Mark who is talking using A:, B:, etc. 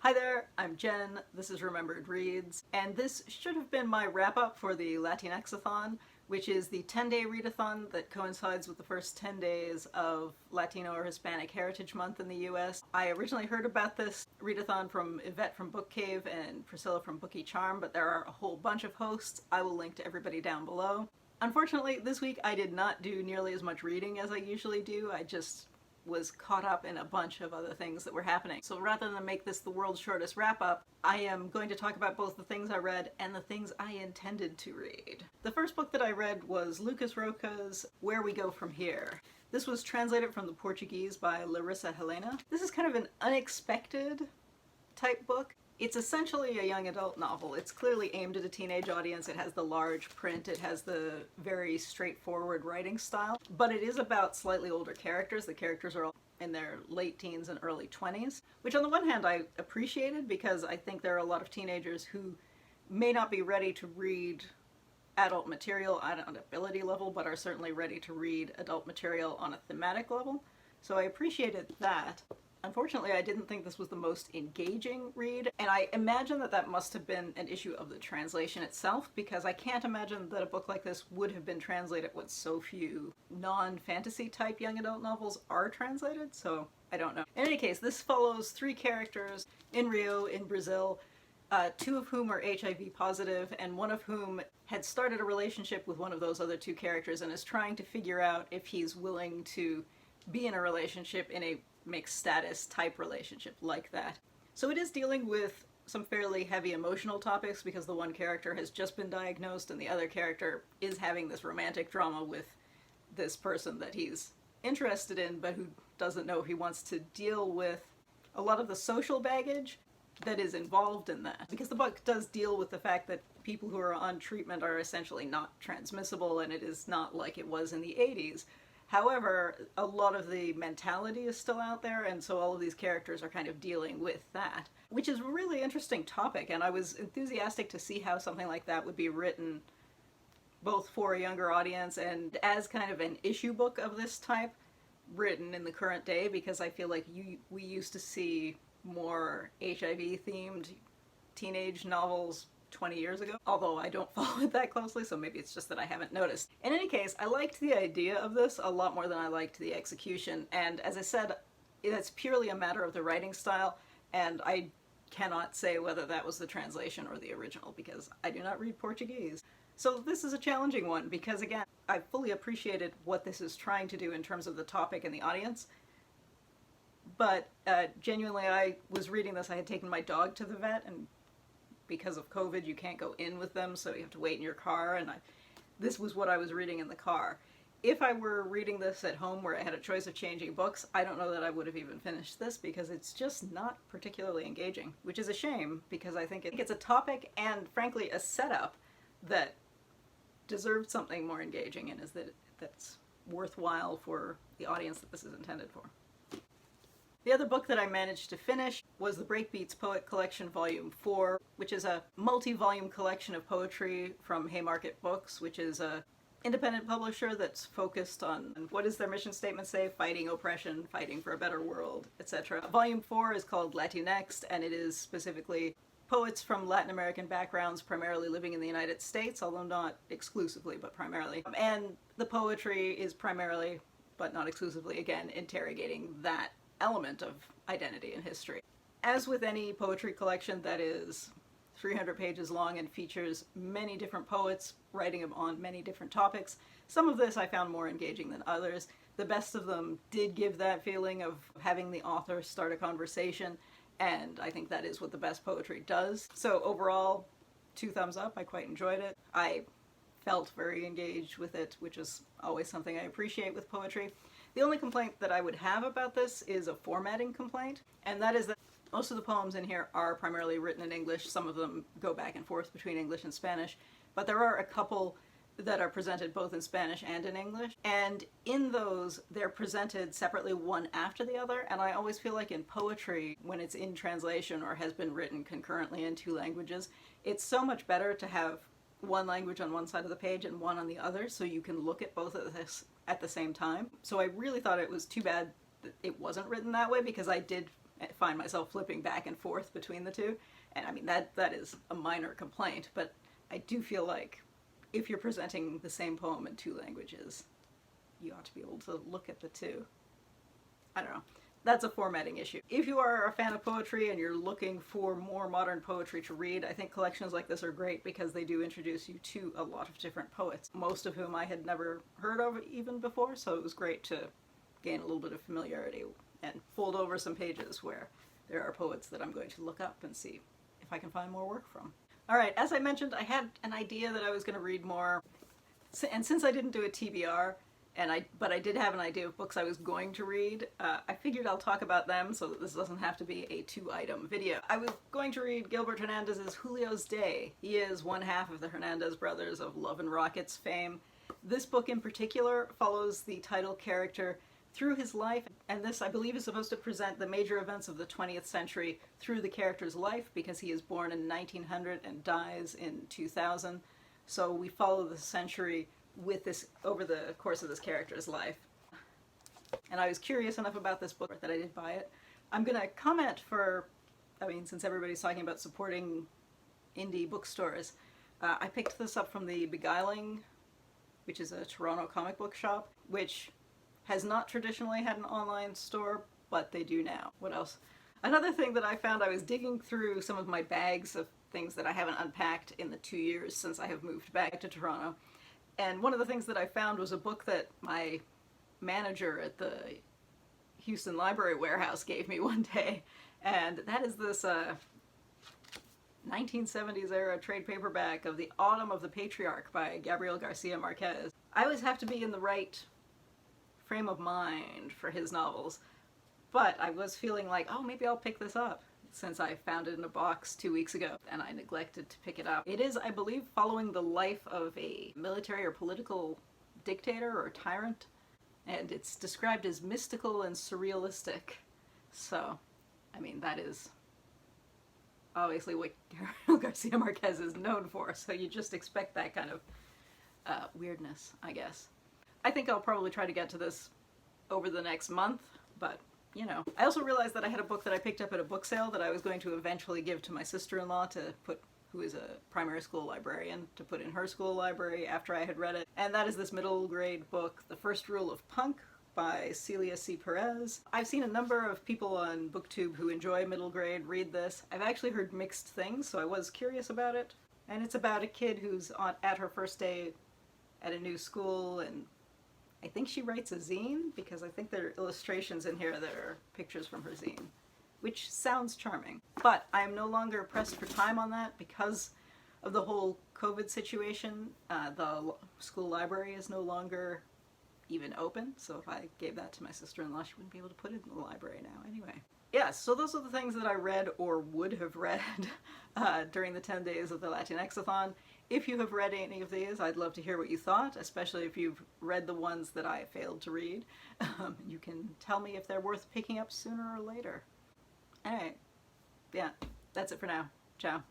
A: Hi there, I'm Jen, this is Remembered Reads, and this should have been my wrap-up for the Latinx-a-thon, which is the 10-day readathon that coincides with the first 10 days of Latino or Hispanic Heritage Month in the US. I originally heard about this readathon from Yvette from Book Cave and Priscilla from Bookie Charm, but there are a whole bunch of hosts. I will link to everybody down below. Unfortunately, this week I did not do nearly as much reading as I usually do. I just was caught up in a bunch of other things that were happening. So rather than make this the world's shortest wrap-up, I am going to talk about both the things I read and the things I intended to read. The first book that I read was Lucas Rocha's Where We Go From Here. This was translated from the Portuguese by Larissa Helena. This is kind of an unexpected type book. It's essentially a young adult novel. It's clearly aimed at a teenage audience. It has the large print, it has the very straightforward writing style, but it is about slightly older characters. The characters are all in their late teens and early 20s, which on the one hand I appreciated because I think there are a lot of teenagers who may not be ready to read adult material on an ability level, but are certainly ready to read adult material on a thematic level. So I appreciated that. Unfortunately, I didn't think this was the most engaging read, and I imagine that that must have been an issue of the translation itself, because I can't imagine that a book like this would have been translated when so few non-fantasy type young adult novels are translated, so I don't know. In any case, this follows three characters in Rio, in Brazil, two of whom are HIV positive, and one of whom had started a relationship with one of those other two characters and is trying to figure out if he's willing to be in a relationship, in a mixed status type relationship like that. So it is dealing with some fairly heavy emotional topics because the one character has just been diagnosed and the other character is having this romantic drama with this person that he's interested in but who doesn't know if he wants to deal with a lot of the social baggage that is involved in that. Because the book does deal with the fact that people who are on treatment are essentially not transmissible, and it is not like it was in the 80s. However, a lot of the mentality is still out there, and so all of these characters are kind of dealing with that, which is a really interesting topic, and I was enthusiastic to see how something like that would be written both for a younger audience and as kind of an issue book of this type written in the current day, because I feel like we used to see more HIV-themed teenage novels 20 years ago, although I don't follow it that closely, so maybe it's just that I haven't noticed. In any case, I liked the idea of this a lot more than I liked the execution, and as I said, it's purely a matter of the writing style, and I cannot say whether that was the translation or the original, because I do not read Portuguese. So this is a challenging one, because again, I fully appreciated what this is trying to do in terms of the topic and the audience, but genuinely, I was reading this, I had taken my dog to the vet, and because of COVID, you can't go in with them, so you have to wait in your car, and this was what I was reading in the car. If I were reading this at home where I had a choice of changing books, I don't know that I would have even finished this because it's just not particularly engaging, which is a shame because I think it's a topic and, frankly, a setup that deserved something more engaging and that's worthwhile for the audience that this is intended for. The other book that I managed to finish was the BreakBeat's Poet Collection Volume 4, which is a multi-volume collection of poetry from Haymarket Books, which is a independent publisher that's focused on, what does their mission statement say? Fighting oppression, fighting for a better world, etc. Volume 4 is called LatiNext, and it is specifically poets from Latin American backgrounds, primarily living in the United States, although not exclusively, but primarily. And the poetry is primarily, but not exclusively, again, interrogating that element of identity and history. As with any poetry collection that is 300 pages long and features many different poets writing on many different topics, some of this I found more engaging than others. The best of them did give that feeling of having the author start a conversation, and I think that is what the best poetry does. So overall, 2 thumbs up. I quite enjoyed it. I felt very engaged with it, which is always something I appreciate with poetry. The only complaint that I would have about this is a formatting complaint, and that is that most of the poems in here are primarily written in English. Some of them go back and forth between English and Spanish, but there are a couple that are presented both in Spanish and in English, and in those they're presented separately one after the other, and I always feel like in poetry, when it's in translation or has been written concurrently in 2 languages, it's so much better to have one language on one side of the page and one on the other, so you can look at both of this at the same time. So I really thought it was too bad that it wasn't written that way, because I did find myself flipping back and forth between the two. And I mean, that is a minor complaint, but I do feel like if you're presenting the same poem in two languages, you ought to be able to look at the two. I don't know. That's a formatting issue. If you are a fan of poetry and you're looking for more modern poetry to read, I think collections like this are great because they do introduce you to a lot of different poets, most of whom I had never heard of even before, so it was great to gain a little bit of familiarity and fold over some pages where there are poets that I'm going to look up and see if I can find more work from. Alright, as I mentioned, I had an idea that I was going to read more, and since I didn't do a TBR, but I did have an idea of books I was going to read. I figured I'll talk about them so that this doesn't have to be a 2-item video. I was going to read Gilbert Hernández's Julio's Day. He is one half of the Hernández brothers of Love and Rockets fame. This book in particular follows the title character through his life, and this, I believe, is supposed to present the major events of the 20th century through the character's life, because he is born in 1900 and dies in 2000. So we follow the century with this over the course of this character's life. And I was curious enough about this book that I did buy it. I'm gonna comment since everybody's talking about supporting indie bookstores, I picked this up from the Beguiling, which is a Toronto comic book shop, which has not traditionally had an online store, but they do now. What else? Another thing that I found, I was digging through some of my bags of things that I haven't unpacked in the 2 years since I have moved back to Toronto. And one of the things that I found was a book that my manager at the Houston Library Warehouse gave me one day. And that is this 1970s era trade paperback of The Autumn of the Patriarch by Gabriel García Márquez. I always have to be in the right frame of mind for his novels, but I was feeling like, oh, maybe I'll pick this up, since I found it in a box 2 weeks ago and I neglected to pick it up. It is, I believe, following the life of a military or political dictator or tyrant, and it's described as mystical and surrealistic. So, I mean, that is obviously what Garcia Marquez is known for, so you just expect that kind of weirdness, I guess. I think I'll probably try to get to this over the next month, but you know. I also realized that I had a book that I picked up at a book sale that I was going to eventually give to my sister-in-law who is a primary school librarian, to put in her school library after I had read it. And that is this middle grade book, The First Rule of Punk by Celia C. Perez. I've seen a number of people on BookTube who enjoy middle grade read this. I've actually heard mixed things, so I was curious about it. And it's about a kid who's at her first day at a new school, and I think she writes a zine, because I think there are illustrations in here that are pictures from her zine, which sounds charming. But I am no longer pressed for time on that because of the whole COVID situation. The school library is no longer even open, so if I gave that to my sister-in-law, she wouldn't be able to put it in the library now anyway. Yeah, so those are the things that I read or would have read during the 10 days of the Latinxathon. If you have read any of these, I'd love to hear what you thought, especially if you've read the ones that I failed to read. You can tell me if they're worth picking up sooner or later. Alright, yeah, that's it for now. Ciao.